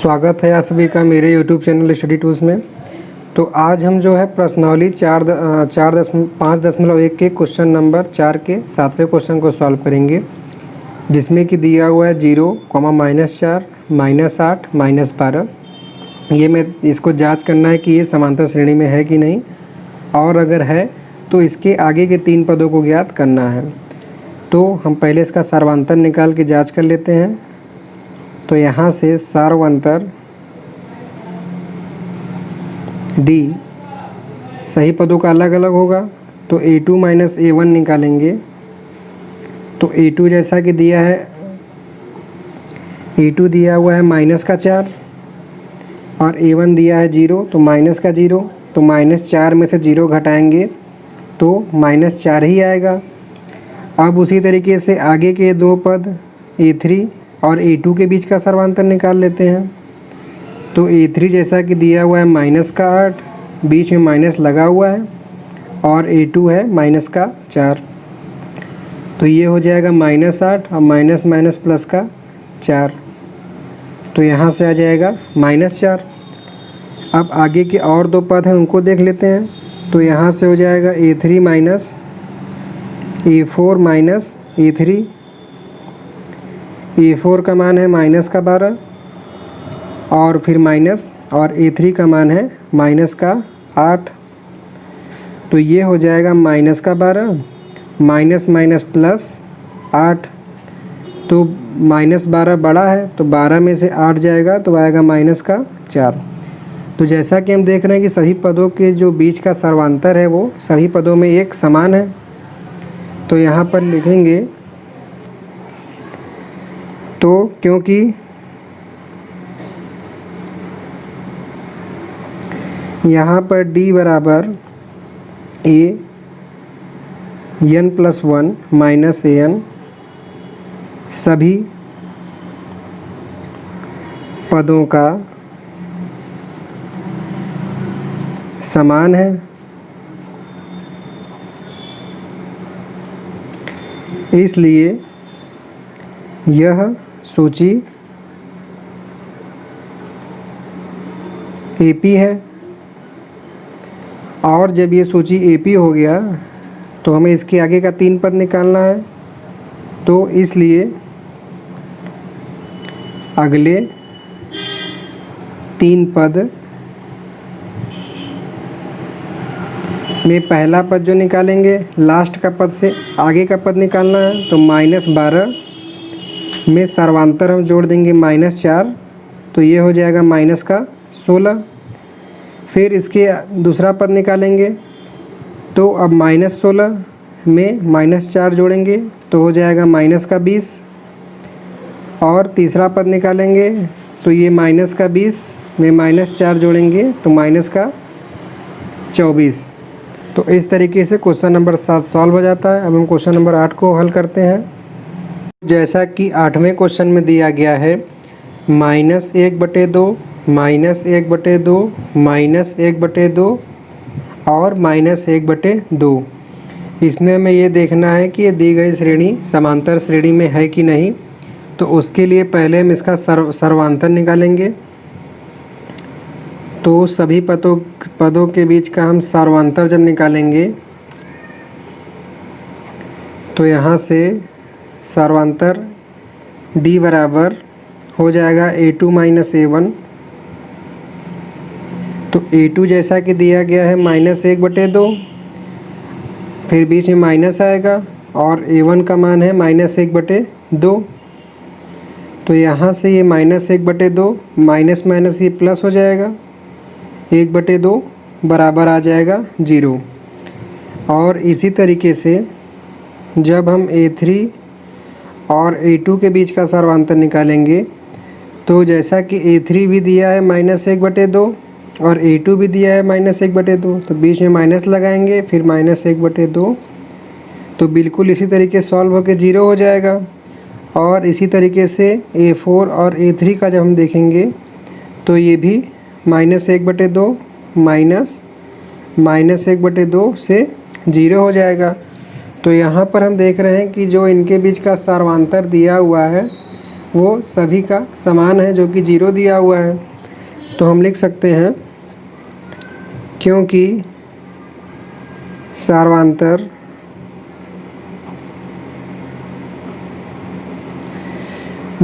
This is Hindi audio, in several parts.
स्वागत है आप सभी का मेरे YouTube चैनल स्टडी टूल्स में। तो आज हम जो है प्रश्नावली 5.1 के क्वेश्चन नंबर 4 के 7वें क्वेश्चन को सॉल्व करेंगे, जिसमें कि दिया हुआ है 0, -4, -8, -12। ये मैं इसको जांच करना है कि ये समांतर श्रेणी में है कि नहीं, और अगर है तो इसके आगे के 3 पदों को ज्ञात करना है। तो हम पहले इसका सार्वंतर निकाल के जांच कर लेते हैं। तो यहाँ से सार्वंतर D सही पदों का अलग अलग होगा, तो A2 - A1 निकालेंगे। तो A2 जैसा कि दिया है, A2 दिया हुआ है -4 और A1 दिया है 0, तो -0। तो -4 में से 0 घटाएंगे तो -4 ही आएगा। अब उसी तरीके से आगे के 2 पद A3 और A2 के बीच का सर्वांतर निकाल लेते हैं। तो A3 जैसा कि दिया हुआ है -8, बीच में माइनस लगा हुआ है, और A2 है -4। तो ये हो जाएगा -8 और माइनस माइनस प्लस का 4, तो यहाँ से आ जाएगा -4। अब आगे के और 2 पद हैं उनको देख लेते हैं। तो यहाँ से हो जाएगा A3 - A4 - A3। A4 का मान है -12 और फिर माइनस, और A3 का मान है -8। तो ये हो जाएगा -12 माइनस माइनस प्लस 8। तो -12 बड़ा है, तो 12 में से 8 जाएगा तो आएगा -4। तो जैसा कि हम देख रहे हैं कि सभी पदों के जो बीच का सर्वांतर है वो सभी पदों में एक समान है। तो यहाँ पर लिखेंगे, तो क्योंकि यहाँ पर D बराबर n+1 - an सभी पदों का समान है, इसलिए यह सूची AP है। और जब ये सूची AP हो गया तो हमें इसके आगे का 3 पद निकालना है। तो इसलिए अगले 3 पद में पहला पद जो निकालेंगे, लास्ट का पद से आगे का पद निकालना है। तो -12 में सर्वांतर हम जोड़ देंगे -4, तो ये हो जाएगा -16। फिर इसके दूसरा पद निकालेंगे, तो अब -16 में -4 जोड़ेंगे तो हो जाएगा -20। और तीसरा पद निकालेंगे, तो ये -20 में -4 जोड़ेंगे तो -24। तो इस तरीके से क्वेश्चन नंबर 7 सॉल्व हो जाता है। अब हम क्वेश्चन नंबर 8 को हल करते हैं। जैसा कि 8वें क्वेश्चन में दिया गया है -1/2, -1/2, -1/2 और -1/2। इसमें हमें ये देखना है कि ये दी गई श्रेणी समांतर श्रेणी में है कि नहीं। तो उसके लिए पहले हम इसका सर्वांतर निकालेंगे। तो सभी पदों के बीच का हम सर्वांतर जब निकालेंगे, तो यहाँ से सर्वांतर D बराबर हो जाएगा A2 - A1। तो A2 जैसा कि दिया गया है -1/2, फिर बीच में माइनस आएगा, और A1 का मान है -1/2। तो यहाँ से ये -1/2 माइनस माइनस ये प्लस हो जाएगा, 1/2 बराबर आ जाएगा 0। और इसी तरीके से जब हम A3 और A2 के बीच का सर्वांतर निकालेंगे, तो जैसा कि A3 भी दिया है -1/2 और A2 भी दिया है -1/2, तो बीच में माइनस लगाएंगे, फिर -1/2। तो बिल्कुल इसी तरीके सॉल्व होकर 0 हो जाएगा। और इसी तरीके से A4 और A3 का जब हम देखेंगे, तो ये भी -1/2 -1/2 से 0 हो जाएगा। तो यहाँ पर हम देख रहे हैं कि जो इनके बीच का सर्वांतर दिया हुआ है वो सभी का समान है जो कि 0 दिया हुआ है। तो हम लिख सकते हैं क्योंकि सार्वंतर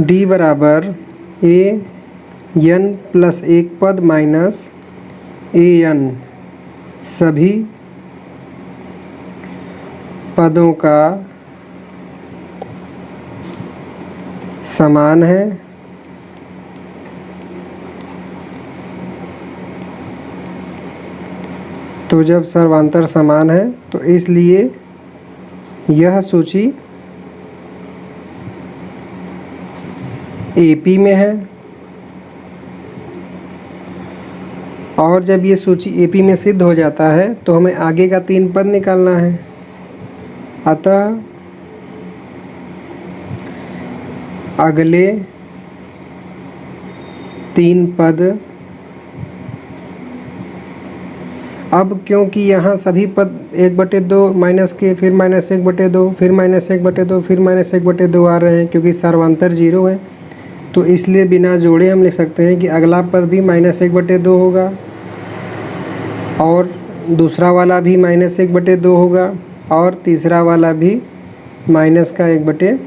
D बराबर an+1 पद माइनस an सभी पदों का समान है, तो जब सर्वांतर समान है तो इसलिए यह सूची AP में है, और जब ये सूची AP में सिद्ध हो जाता है तो हमें आगे का 3 पद निकालना है। अतः अगले 3 पद, अब क्योंकि यहाँ सभी पद 1/2 माइनस के, फिर -1/2, फिर -1/2, फिर -1/2 आ रहे हैं क्योंकि सर्वांतर 0 है, तो इसलिए बिना जोड़े हम लिख सकते हैं कि अगला पद भी -1/2 होगा और दूसरा वाला भी -1/2 होगा और तीसरा वाला भी -1/2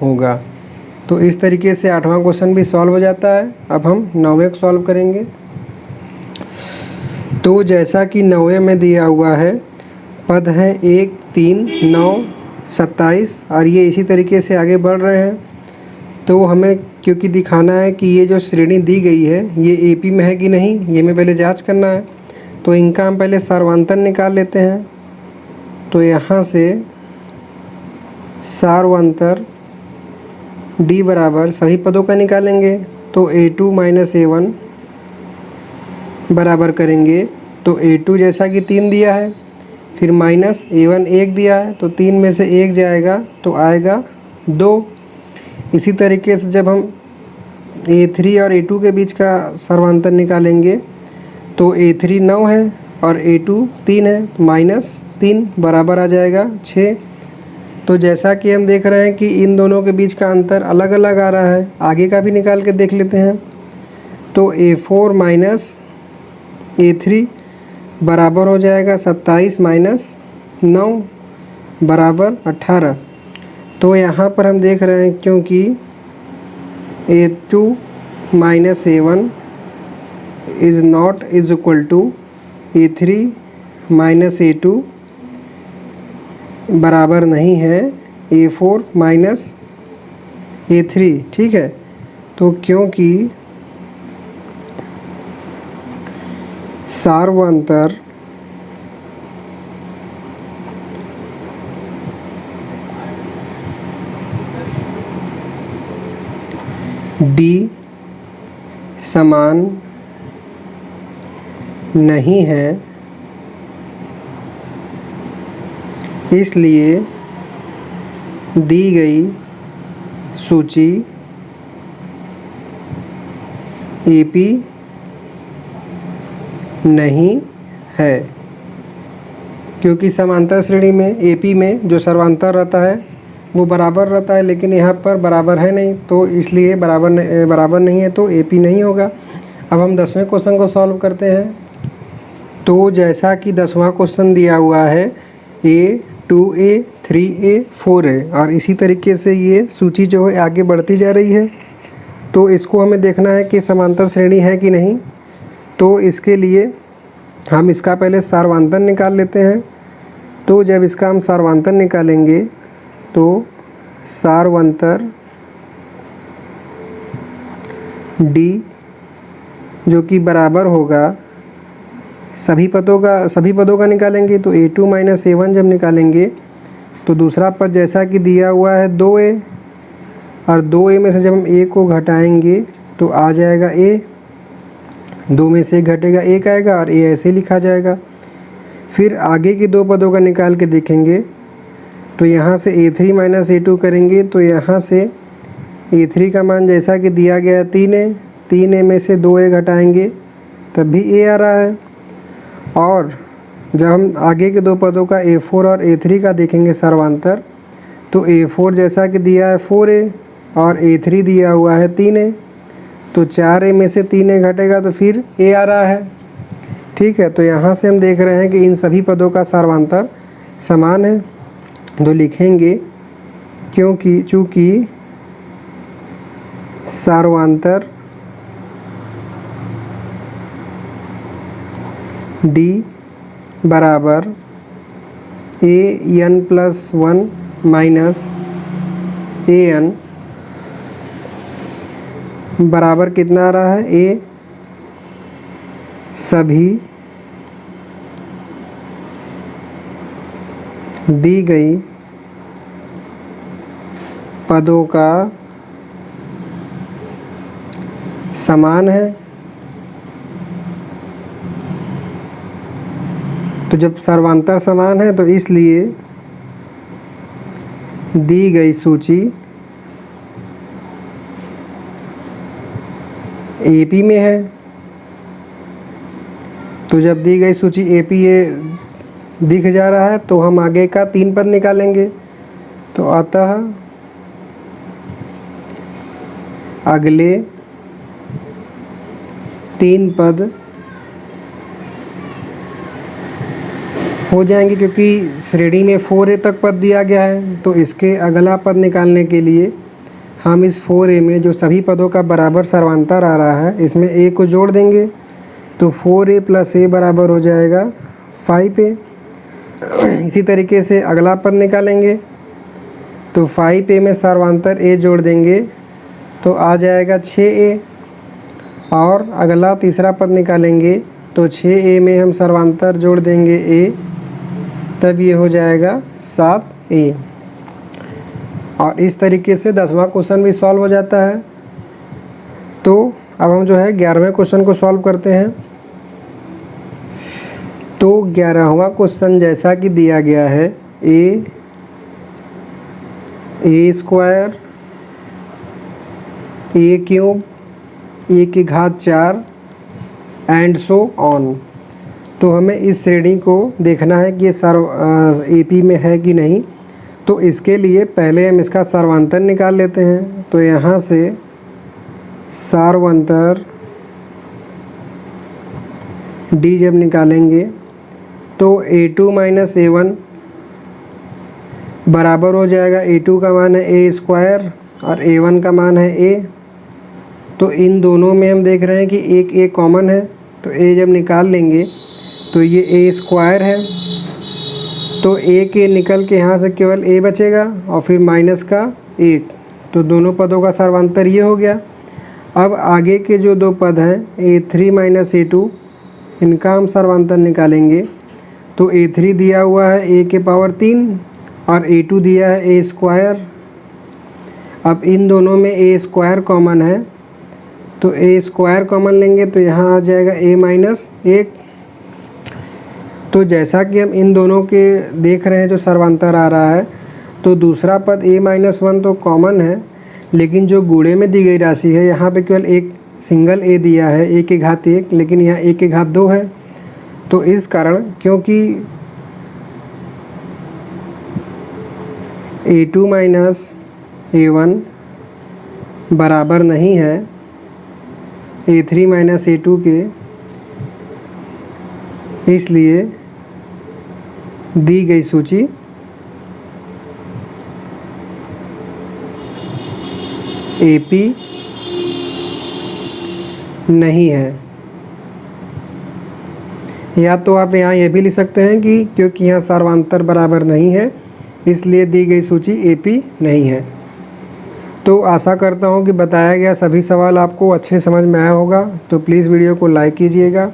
होगा। तो इस तरीके से 8वां क्वेश्चन भी सॉल्व हो जाता है। अब हम 9वें को सॉल्व करेंगे। तो जैसा कि 9वें में दिया हुआ है, पद हैं 1, 3, 9, 27 और ये इसी तरीके से आगे बढ़ रहे हैं। तो हमें क्योंकि दिखाना है कि ये जो श्रेणी दी गई है ये AP में है कि नहीं, ये हमें पहले जांच करना है। तो इनका हम पहले सार्वंतर निकाल लेते हैं। तो यहाँ से सार्वंतर D बराबर सभी पदों का निकालेंगे, तो A2 - A1 बराबर करेंगे, तो A2 जैसा कि 3 दिया है, फिर -A1 1 दिया है, तो 3 में से 1 जाएगा तो आएगा 2। इसी तरीके से जब हम A3 और A2 के बीच का सर्वांतर निकालेंगे तो A3 9 है और A2 3 है, -3 बराबर आ जाएगा 6। तो जैसा कि हम देख रहे हैं कि इन दोनों के बीच का अंतर अलग अलग आ रहा है, आगे का भी निकाल के देख लेते हैं। तो A4 - A3 बराबर हो जाएगा 27 - 9 बराबर 18। तो यहाँ पर हम देख रहे हैं क्योंकि A2 - A1 is not is equal to A3 - A2 बराबर नहीं है A4 - A3, ठीक है। तो क्योंकि सार्वंतर D समान नहीं है, इसलिए दी गई सूची AP नहीं है। क्योंकि समांतर श्रेणी में AP में जो सर्वांतर रहता है वो बराबर रहता है, लेकिन यहाँ पर बराबर है नहीं, तो इसलिए बराबर नहीं है, तो AP नहीं होगा। अब हम 10वें क्वेश्चन को सॉल्व करते हैं। तो जैसा कि 10वां क्वेश्चन दिया हुआ है A 2A 3A 4A और इसी तरीके से ये सूची जो है आगे बढ़ती जा रही है। तो इसको हमें देखना है कि समांतर श्रेणी है कि नहीं। तो इसके लिए हम इसका पहले सार्वंतर निकाल लेते हैं। तो जब इसका हम सार्वंतर निकालेंगे तो सार्वंतर D जो कि बराबर होगा सभी पदों का निकालेंगे, तो A2 - A1 जब निकालेंगे तो दूसरा पद जैसा कि दिया हुआ है 2A, और 2A में से जब हम A को घटाएंगे तो आ जाएगा A, 2 में से 1 घटेगा 1 आएगा और A ऐसे लिखा जाएगा। फिर आगे के 2 पदों का निकाल के देखेंगे तो यहाँ से A3 - A2 करेंगे, तो यहाँ से A3 का मान जैसा कि दिया गया है 3A, 3A में से 2A घटाएंगे तब भी A आ रहा है। और जब हम आगे के 2 पदों का A4 और A3 का देखेंगे सर्वांतर, तो A4 जैसा कि दिया है 4A, और A3 दिया हुआ है 3A, तो 4A में से 3A घटेगा तो फिर A आ रहा है। ठीक है, तो यहाँ से हम देख रहे हैं कि इन सभी पदों का सार्वंतर समान है, तो लिखेंगे क्योंकि चूँकि सार्वंतर D बराबर AN+1 माइनस AN बराबर कितना आ रहा है, A सभी दी गई पदों का समान है। तो जब सर्वांतर समान है तो इसलिए दी गई सूची AP में है। तो जब दी गई सूची AP दिख जा रहा है तो हम आगे का 3 पद निकालेंगे। तो अतः अगले 3 पद हो जाएंगे, क्योंकि श्रेणी में 4A तक पद दिया गया है। तो इसके अगला पद निकालने के लिए हम इस 4A में जो सभी पदों का बराबर सर्वांतर आ रहा है इसमें A को जोड़ देंगे। तो 4A + A बराबर हो जाएगा 5A। इसी तरीके से अगला पद निकालेंगे तो 5A में सर्वांतर A जोड़ देंगे तो आ जाएगा 6A। और अगला तीसरा पद निकालेंगे तो 6A में हम सर्वांतर जोड़ देंगे A, तब ये हो जाएगा 7A। और इस तरीके से 10वां क्वेश्चन भी सॉल्व हो जाता है। तो अब हम जो है 11वें क्वेश्चन को सॉल्व करते हैं। तो 11वां क्वेश्चन जैसा कि दिया गया है A² A³ A⁴ and so on. तो हमें इस श्रेणी को देखना है कि ये AP में है कि नहीं। तो इसके लिए पहले हम इसका सार्वंतर निकाल लेते हैं। तो यहाँ से सार्वंतर D जब निकालेंगे तो A2 - A1 बराबर हो जाएगा, A2 का मान है A² और A1 का मान है A। तो इन दोनों में हम देख रहे हैं कि एक A कॉमन है, तो A जब निकाल लेंगे तो ये A² है। तो A के निकल के यहाँ से केवल A बचेगा और फिर माइनस का 1। तो दोनों पदों का सर्वांतर ये हो गया। अब आगे के जो 2 पद हैं A3 - A2, इनका हम सर्वांतर निकालेंगे। तो A3 दिया हुआ है A³ और A2 दिया है A²। अब इन दोनों में A² कॉमन है, तो A² कॉमन लेंगे तो यहाँ आ जाएगा A - 1। तो जैसा कि हम इन दोनों के देख रहे हैं जो सर्वांतर आ रहा है, तो दूसरा पद A - 1 तो कॉमन है, लेकिन जो गुणे में दी गई राशि है यहाँ पे केवल एक सिंगल A दिया है A⁴1, लेकिन यहाँ A⁴2 है। तो इस कारण क्योंकि A2 - A1 बराबर नहीं है A3 - A2 के, इसलिए दी गई सूची AP नहीं है। या तो आप यहाँ ये भी लिख सकते हैं कि क्योंकि यहाँ सर्वांतर बराबर नहीं है इसलिए दी गई सूची AP नहीं है। तो आशा करता हूँ कि बताया गया सभी सवाल आपको अच्छे समझ में आया होगा। तो प्लीज़ वीडियो को लाइक कीजिएगा,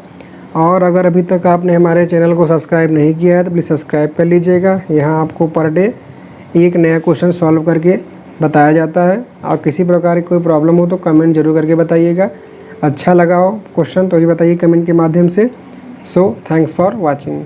और अगर अभी तक आपने हमारे चैनल को सब्सक्राइब नहीं किया है तो प्लीज़ सब्सक्राइब कर लीजिएगा। यहाँ आपको पर डे एक नया क्वेश्चन सॉल्व करके बताया जाता है। और किसी प्रकार की कोई प्रॉब्लम हो तो कमेंट जरूर करके बताइएगा। अच्छा लगा हो क्वेश्चन तो भी बताइए कमेंट के माध्यम से। So thanks for watching.